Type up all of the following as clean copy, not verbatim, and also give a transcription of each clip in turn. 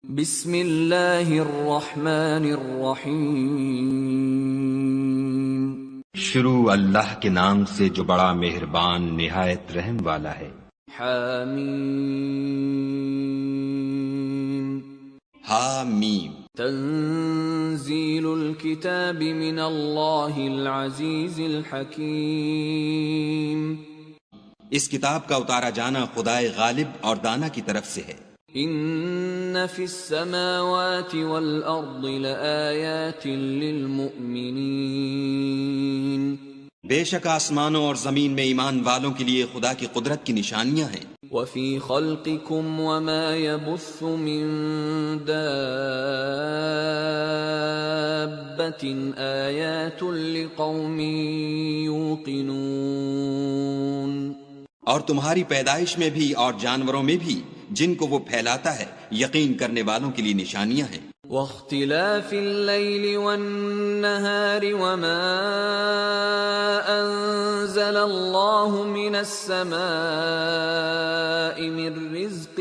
بسم اللہ الرحمن الرحیم۔ شروع اللہ کے نام سے جو بڑا مہربان نہایت رحم والا ہے۔ حامیم۔ حامیم۔ تنزیل الکتاب من اللہ العزیز الحکیم۔ اس کتاب کا اتارا جانا خدائے غالب اور دانا کی طرف سے ہے۔ ان فی السماوات والارض لآیات للمؤمنین۔ بے شک آسمانوں اور زمین میں ایمان والوں کے لیے خدا کی قدرت کی نشانیاں ہیں۔ وفی خلقکم وما یبث من دابۃ آیات لقوم یوقنون۔ اور تمہاری پیدائش میں بھی اور جانوروں میں بھی جن کو وہ پھیلاتا ہے یقین کرنے والوں کے لیے نشانیاں ہیں۔ واختلاف اللیل والنہار وما انزل اللہ من السماء من رزق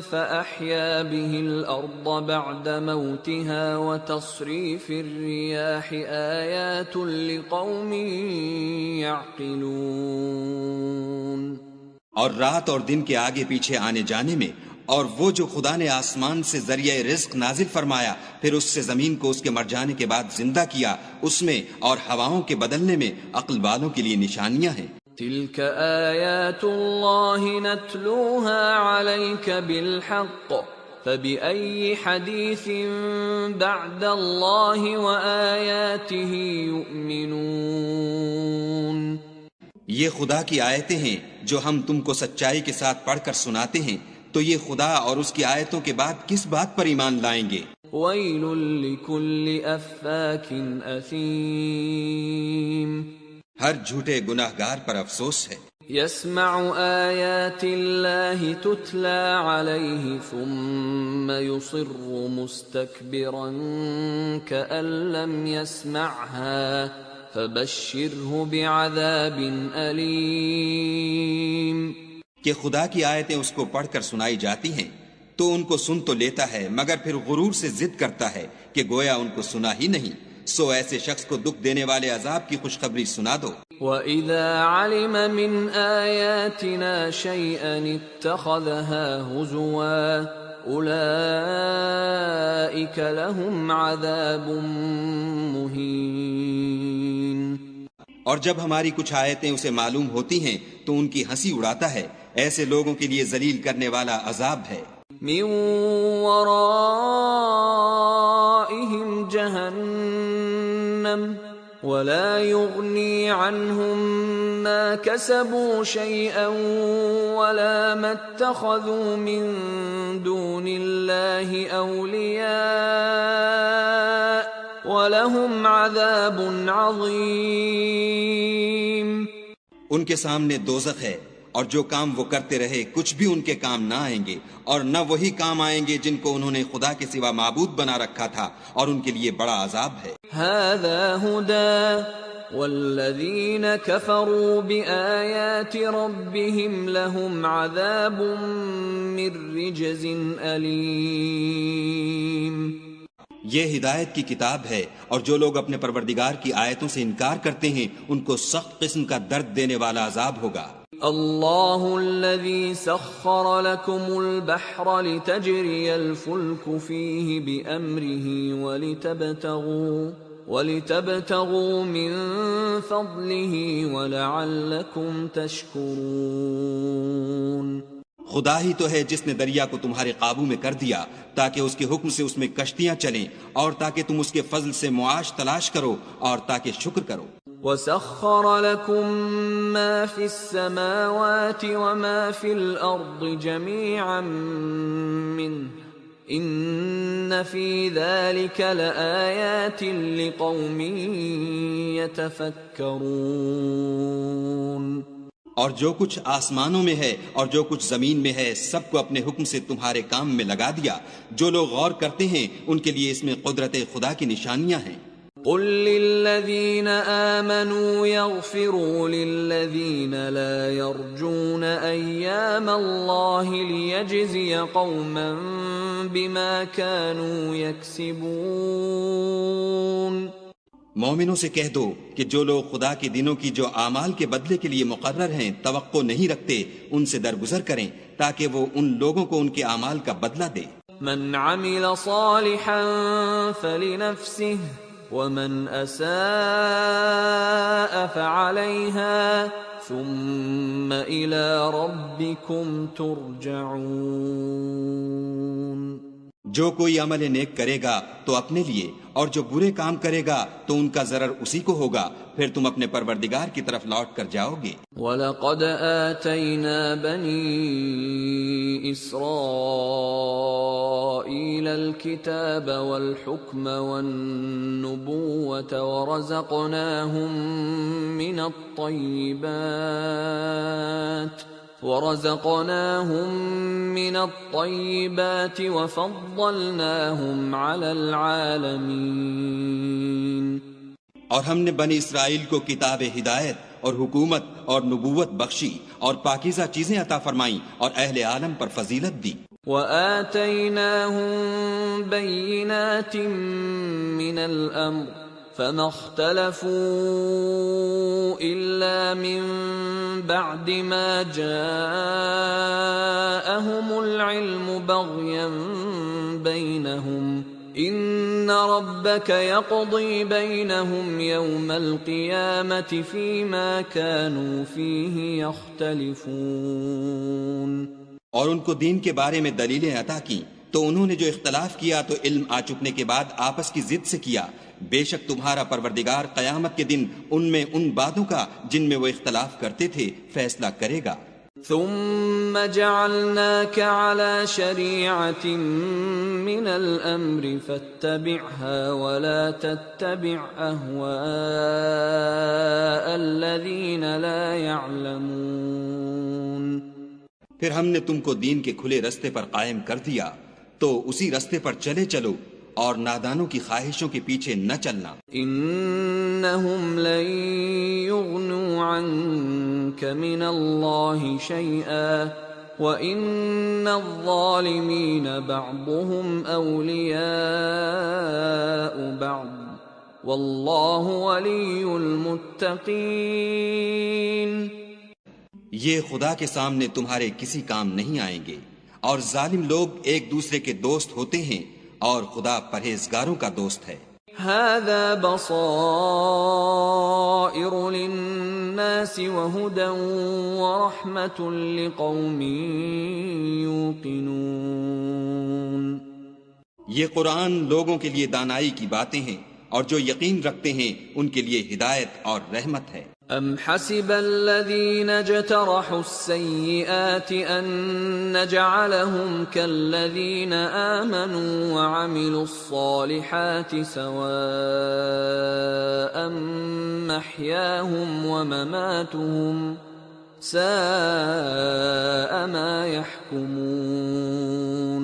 فأحیا به الارض بعد موتها وتصریف الریاح آیات لقوم یعقلون۔ اور رات اور دن کے آگے پیچھے آنے جانے میں، اور وہ جو خدا نے آسمان سے ذریعہ رزق نازل فرمایا پھر اس سے زمین کو اس کے مر جانے کے بعد زندہ کیا، اس میں اور ہواؤں کے بدلنے میں عقل والوں کے لیے نشانیاں ہیں۔ تلک آیات اللہ نتلوها علیک بالحق فبأي حدیث بعد اللہ وآیاتہ یؤمنون۔ یہ خدا کی آیتیں ہیں جو ہم تم کو سچائی کے ساتھ پڑھ کر سناتے ہیں، تو یہ خدا اور اس کی آیتوں کے بعد کس بات پر ایمان لائیں گے؟ ویل لکل افاک اثیم۔ ہر جھوٹے گناہگار پر افسوس ہے۔ یسمع آیات اللہ تتلی علیہ ثم یصر مستکبرا کأن لم یسمعها فبشرہ بعذاب علیم۔ کہ خدا کی آیتیں اس کو پڑھ کر سنائی جاتی ہیں تو ان کو سن تو لیتا ہے مگر پھر غرور سے ضد کرتا ہے کہ گویا ان کو سنا ہی نہیں، سو ایسے شخص کو دکھ دینے والے عذاب کی خوشخبری سنا دو۔ وَإِذَا عَلِمَ مِنْ آيَاتِنَا شَيْئًا اتَّخَذَهَا هُزُوًا أُولَئِكَ لَهُمْ عَذَابٌ مُهِينٌ۔ اور جب ہماری کچھ آیتیں اسے معلوم ہوتی ہیں تو ان کی ہنسی اڑاتا ہے، ایسے لوگوں کے لیے ذلیل کرنے والا عذاب ہے۔ من ورائهم جہنم ولا يغني عنهم ما كسبوا شيئا ولا ما اتخذوا من دون الله أولياء وَلَهُمْ عَذَابٌ عَظِيمٌ۔ ان کے سامنے دوزخ ہے، اور جو کام وہ کرتے رہے کچھ بھی ان کے کام نہ آئیں گے، اور نہ وہی کام آئیں گے جن کو انہوں نے خدا کے سوا معبود بنا رکھا تھا، اور ان کے لیے بڑا عذاب ہے۔ هَذَا هُدًى وَالَّذِينَ كَفَرُوا بِآيَاتِ رَبِّهِمْ لَهُمْ عَذَابٌ مِّن رِّجْزٍ أَلِيمٌ۔ یہ ہدایت کی کتاب ہے، اور جو لوگ اپنے پروردگار کی آیتوں سے انکار کرتے ہیں ان کو سخت قسم کا درد دینے والا عذاب ہوگا۔ اللہ الذی سخر لکم البحر لتجری الفلک فیہ بأمرہ ولتبتغوا من فضلہ ولعلکم تشکرون۔ خدا ہی تو ہے جس نے دریا کو تمہارے قابو میں کر دیا تاکہ اس کے حکم سے اس میں کشتیاں چلیں، اور تاکہ تم اس کے فضل سے معاش تلاش کرو اور تاکہ شکر کرو۔ وَسَخَّرَ لَكُم مَّا فِي السَّمَاوَاتِ وَمَا فِي الْأَرْضِ جَمِيعًا مِّنْهُ إِنَّ فِي ذَلِكَ لَآيَاتٍ لِقَوْمٍ يَتَفَكَّرُونَ۔ اور جو کچھ آسمانوں میں ہے اور جو کچھ زمین میں ہے سب کو اپنے حکم سے تمہارے کام میں لگا دیا، جو لوگ غور کرتے ہیں ان کے لیے اس میں قدرت خدا کی نشانیاں ہیں۔ قل للذين آمنوا يغفروا للذين لا يرجون أيام الله ليجزي قوما بما كانوا يكسبون. مومنوں سے کہہ دو کہ جو لوگ خدا کے دنوں کی جو اعمال کے بدلے کے لیے مقرر ہیں توقع نہیں رکھتے ان سے درگزر کریں تاکہ وہ ان لوگوں کو ان کے اعمال کا بدلہ دے. من عمل صالحا فلنفسه ومن اساء فعليها ثم الى ربكم ترجعون. جو کوئی عمل نیک کرے گا تو اپنے لیے اور جو برے کام کرے گا تو ان کا ضرر اسی کو ہوگا پھر تم اپنے پروردگار کی طرف لوٹ کر جاؤ گے. وَلَقَدْ آتَيْنَا بَنِي إِسْرَائِيلَ الْكِتَابَ وَالْحُكْمَ وَالنُّبُوَّةَ ورزقناهم من الطيبات وفضلناهم على العالمين. اور ہم نے بنی اسرائیل کو کتاب ہدایت اور حکومت اور نبوت بخشی اور پاکیزہ چیزیں عطا فرمائیں اور اہل عالم پر فضیلت دی. وآتيناهم بينات من الأمر فما اختلفوا إلا من بعد ما جاءهم العلم بغيا بينهم إن ربك يقضي بينهم يوم القيامة فيما كانوا فيه يختلفون. اور ان کو دین کے بارے میں دلیلیں عطا کی تو انہوں نے جو اختلاف کیا تو علم آ چکنے کے بعد آپس کی ضد سے کیا. بے شک تمہارا پروردگار قیامت کے دن ان میں ان باتوں کا جن میں وہ اختلاف کرتے تھے فیصلہ کرے گا. ثم جعلناك على شريعة من الأمر فاتبعها ولا تتبع أهواء الذين لا يعلمون. پھر ہم نے تم کو دین کے کھلے رستے پر قائم کر دیا تو اسی رستے پر چلے چلو اور نادانوں کی خواہشوں کے پیچھے نہ چلنا. انہم لن یغنوا عنک من اللہ شیئا وان الظالمین بعضهم اولیاء بعض واللہ ولی المتقین. یہ خدا کے سامنے تمہارے کسی کام نہیں آئیں گے اور ظالم لوگ ایک دوسرے کے دوست ہوتے ہیں اور خدا پرہیزگاروں کا دوست ہے. هذا بصائر للناس وهدى ورحمة لقوم يوقنون. یہ قرآن لوگوں کے لیے دانائی کی باتیں ہیں اور جو یقین رکھتے ہیں ان کے لیے ہدایت اور رحمت ہے. ام حسب الذين اجترحوا السيئات ان نجعلهم كالذين آمنوا وعملوا الصالحات سواء محياهم ومماتهم ساء ما يحكمون.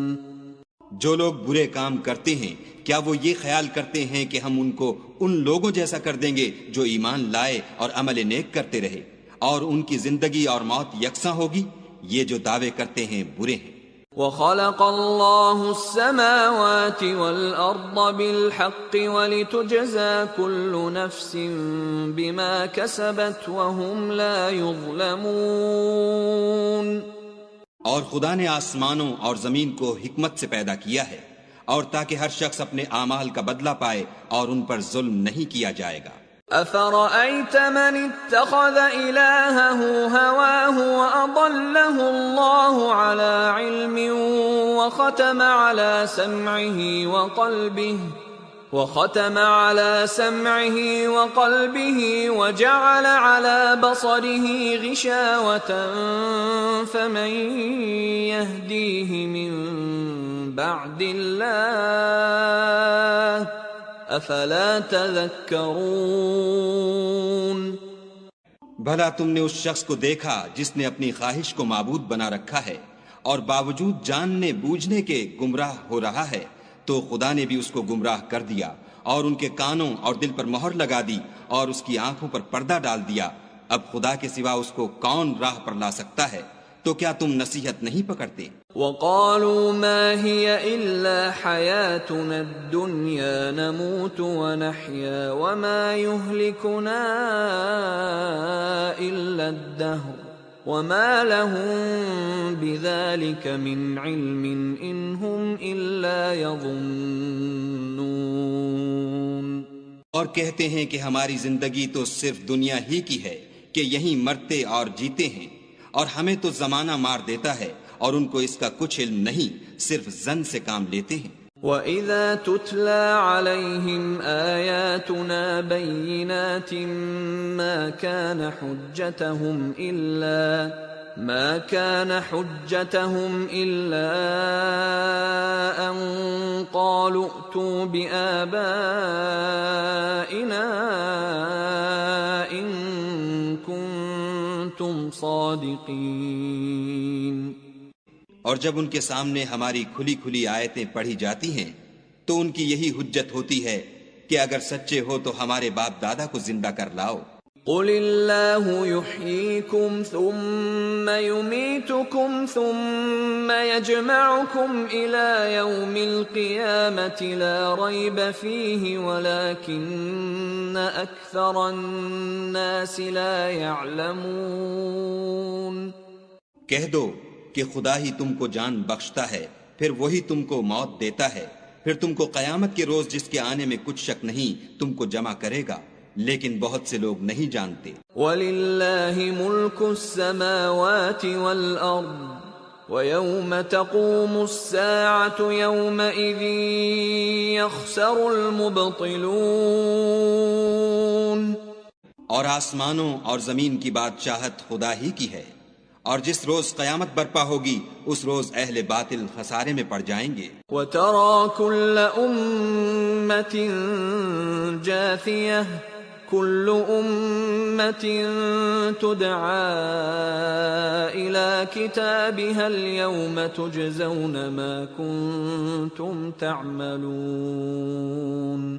جو لوگ برے کام کرتے ہیں کیا وہ یہ خیال کرتے ہیں کہ ہم ان کو ان لوگوں جیسا کر دیں گے جو ایمان لائے اور عمل نیک کرتے رہے اور ان کی زندگی اور موت یکساں ہوگی؟ یہ جو دعوے کرتے ہیں برے ہیں. وَخَلَقَ اللَّهُ السَّمَاوَاتِ وَالْأَرْضَ بِالْحَقِّ وَلِتُجْزَى كُلُّ نَفْسٍ بِمَا كَسَبَتْ وَهُمْ لَا يُظْلَمُونَ. اور خدا نے آسمانوں اور زمین کو حکمت سے پیدا کیا ہے اور تاکہ ہر شخص اپنے اعمال کا بدلہ پائے اور ان پر ظلم نہیں کیا جائے گا. أَفَرَأَيْتَ مَنِ اتَّخَذَ إِلَٰهَهُ هَوَاهُ وَأَضَلَّهُ اللَّهُ عَلَىٰ عِلْمٍ وَخَتَمَ عَلَىٰ سَمْعِهِ وَقَلْبِهِ وَجَعَلَ عَلَىٰ بَصَرِهِ غِشَاوَةً فَمَن يَهْدِيهِ مِن بَعْدِ اللَّهِ افلا تذکرون. بھلا تم نے اس شخص کو دیکھا جس نے اپنی خواہش کو معبود بنا رکھا ہے اور باوجود جاننے بوجھنے کے گمراہ ہو رہا ہے تو خدا نے بھی اس کو گمراہ کر دیا اور ان کے کانوں اور دل پر مہر لگا دی اور اس کی آنکھوں پر پردہ ڈال دیا، اب خدا کے سوا اس کو کون راہ پر لا سکتا ہے؟ تو کیا تم نصیحت نہیں پکڑتے؟ وقالوا ما هي إلا حياتنا الدنيا نموت ونحيا وما يهلكنا إلا الدهر وما لهم بذلك من علم إن هم إلا يظنون۔ اور کہتے ہیں کہ ہماری زندگی تو صرف دنیا ہی کی ہے کہ یہیں مرتے اور جیتے ہیں، اور ہمیں تو زمانہ مار دیتا ہے، اور ان کو اس کا کچھ علم نہیں، صرف ظن سے کام لیتے ہیں۔ وَإِذَا تُتْلَى عَلَيْهِمْ آيَاتُنَا بَيِّنَاتٍ مَا كَانَ حُجَّتَهُمْ إِلَّا أَن قَالُوا ائْتُوا بِآبَائِنَا إِن كُنتُمْ صَادِقِينَ۔ اور جب ان کے سامنے ہماری کھلی کھلی آیتیں پڑھی جاتی ہیں تو ان کی یہی حجت ہوتی ہے کہ اگر سچے ہو تو ہمارے باپ دادا کو زندہ کر لاؤ۔ قل اللہ یحییکم ثم یمیتکم ثم یجمعکم الی یوم القیامة لا ریب فیہ ولکن اکثر الناس لا یعلمون۔ کہہ دو کہ خدا ہی تم کو جان بخشتا ہے، پھر وہی تم کو موت دیتا ہے، پھر تم کو قیامت کے روز جس کے آنے میں کچھ شک نہیں تم کو جمع کرے گا، لیکن بہت سے لوگ نہیں جانتے۔ وَلِلَّهِ مُلْكُ السَّمَاوَاتِ وَالْأَرْضِ وَيَوْمَ تَقُومُ السَّاعَةُ يَوْمَئِذٍ يَخْسَرُ الْمُبْطِلُونَ۔ اور آسمانوں اور زمین کی بادشاہت خدا ہی کی ہے، اور جس روز قیامت برپا ہوگی اس روز اہل باطل خسارے میں پڑ جائیں گے۔ وَتَرَى كُلَّ أُمَّةٍ جَاثِيَةً كُلُّ أُمَّةٍ تُدْعَى إِلَى كِتَابِهَا الْيَوْمَ تُجْزَوْنَ مَا كُنتُمْ تَعْمَلُونَ۔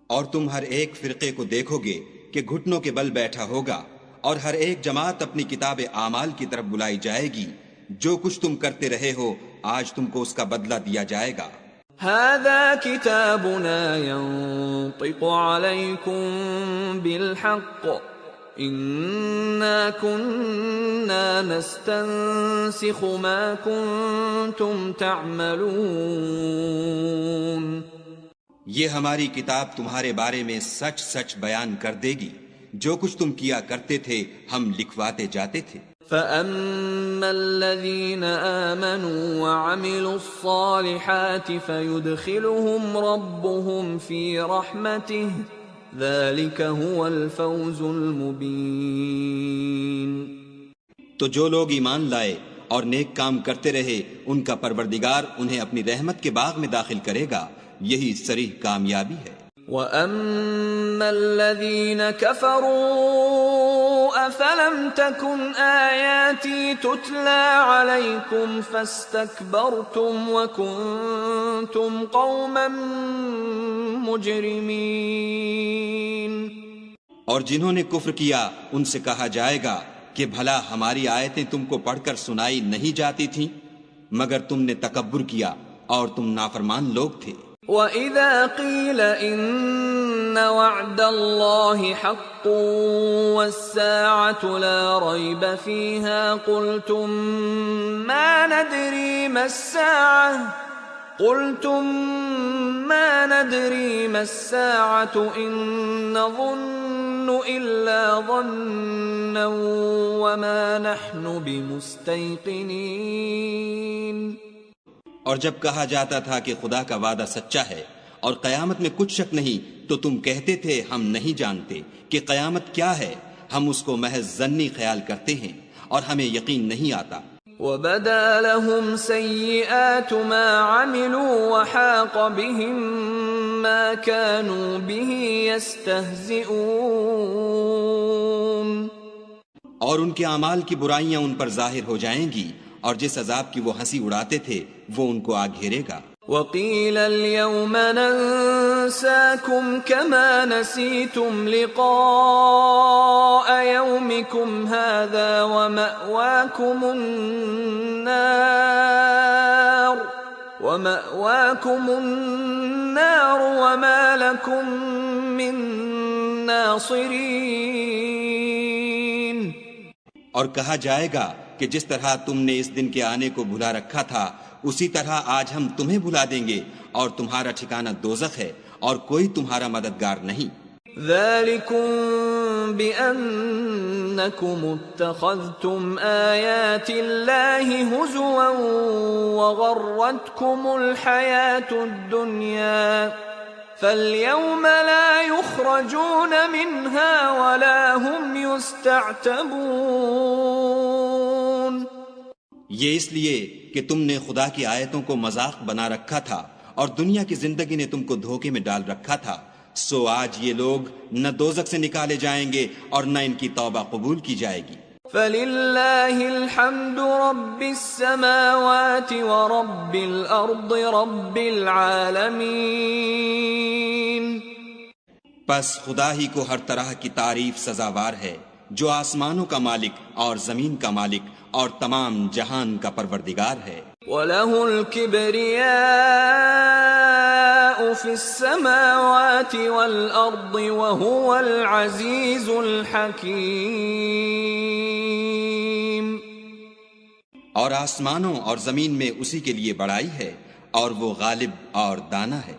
اور تم ہر ایک فرقے کو دیکھو گے کہ گھٹنوں کے بل بیٹھا ہوگا، اور ہر ایک جماعت اپنی کتاب اعمال کی طرف بلائی جائے گی، جو کچھ تم کرتے رہے ہو آج تم کو اس کا بدلہ دیا جائے گا۔ هذا كتابنا ينطق عليكم بالحق إنا كنا نستنسخ ما كنتم تعملون۔ یہ ہماری کتاب تمہارے بارے میں سچ سچ بیان کر دے گی، جو کچھ تم کیا کرتے تھے ہم لکھواتے جاتے تھے۔ فَأَمَّا الَّذِينَ آمَنُوا وَعَمِلُوا الصَّالِحَاتِ فَيُدْخِلُهُمْ رَبُّهُمْ فِي رَحْمَتِهِ ذَلِكَ هُوَ الْفَوْزُ الْمُبِينُ۔ تو جو لوگ ایمان لائے اور نیک کام کرتے رہے ان کا پروردگار انہیں اپنی رحمت کے باغ میں داخل کرے گا، یہی صریح کامیابی ہے۔ وَأَمَّا الَّذِينَ كَفَرُوا أَفَلَمْ تَكُنْ آيَاتِي تُتْلَى عَلَيْكُمْ فَاسْتَكْبَرْتُمْ وَكُنْتُمْ قَوْمًا مُجْرِمِينَ۔ اور جنہوں نے کفر کیا ان سے کہا جائے گا کہ بھلا ہماری آیتیں تم کو پڑھ کر سنائی نہیں جاتی تھیں، مگر تم نے تکبر کیا اور تم نافرمان لوگ تھے۔ وَإِذَا قِيلَ إِنَّ وَعْدَ اللَّهِ حَقٌّ وَالسَّاعَةُ لَا رَيْبَ فِيهَا قُلْتُم مَّا نَدْرِي مَا السَّاعَةُ إِن نَّظُنُّ إِلَّا ظَنًّا وَمَا نَحْنُ بِمُسْتَيْقِنِينَ۔ اور جب کہا جاتا تھا کہ خدا کا وعدہ سچا ہے اور قیامت میں کچھ شک نہیں تو تم کہتے تھے ہم نہیں جانتے کہ قیامت کیا ہے، ہم اس کو محض ظنی خیال کرتے ہیں اور ہمیں یقین نہیں آتا۔ وَبَدَا لَهُمْ سَيِّئَاتُ مَا عَمِلُوا وَحَاقَ بِهِم مَّا كَانُوا بِهِ يَسْتَهْزِئُونَ۔ اور ان کے اعمال کی برائیاں ان پر ظاہر ہو جائیں گی، اور جس عذاب کی وہ ہنسی اڑاتے تھے وہ ان کو آ گھیرے گا۔ وقيل اليوم ننساكم كما نسيتم لقاء يومكم هذا ومأواكم النار وما لكم من ناصرين. اور کہا جائے گا کہ جس طرح تم نے اس دن کے آنے کو بھلا رکھا تھا اسی طرح آج ہم تمہیں بھلا دیں گے، اور تمہارا ٹھکانہ دوزخ ہے اور کوئی تمہارا مددگار نہیں. ذَلِكُمْ بِأَنَّكُمُ اتَّخَذْتُمْ آيَاتِ اللَّهِ هُزُوًا وَغَرَّتْكُمُ الْحَيَاةُ الدُّنْيَا فَالْيَوْمَ لَا يُخْرَجُونَ مِنْهَا وَلَا هُمْ يُسْتَعْتَبُونَ. یہ اس لیے کہ تم نے خدا کی آیتوں کو مذاق بنا رکھا تھا اور دنیا کی زندگی نے تم کو دھوکے میں ڈال رکھا تھا، سو آج یہ لوگ نہ دوزخ سے نکالے جائیں گے اور نہ ان کی توبہ قبول کی جائے گی. فَلِلَّهِ الْحَمْدُ رَبِّ السَّمَاوَاتِ وَرَبِّ الْأَرْضِ رَبِّ الْعَالَمِينَ. پس خدا ہی کو ہر طرح کی تعریف سزاوار ہے جو آسمانوں کا مالک اور زمین کا مالک اور تمام جہان کا پروردگار ہے. وَلَهُ الْكِبْرِيَاءُ فِي السَّمَاوَاتِ وَالْأَرْضِ وَهُوَ الْعَزِيزُ الْحَكِيمُ. اور آسمانوں اور زمین میں اسی کے لیے بڑائی ہے اور وہ غالب اور دانا ہے.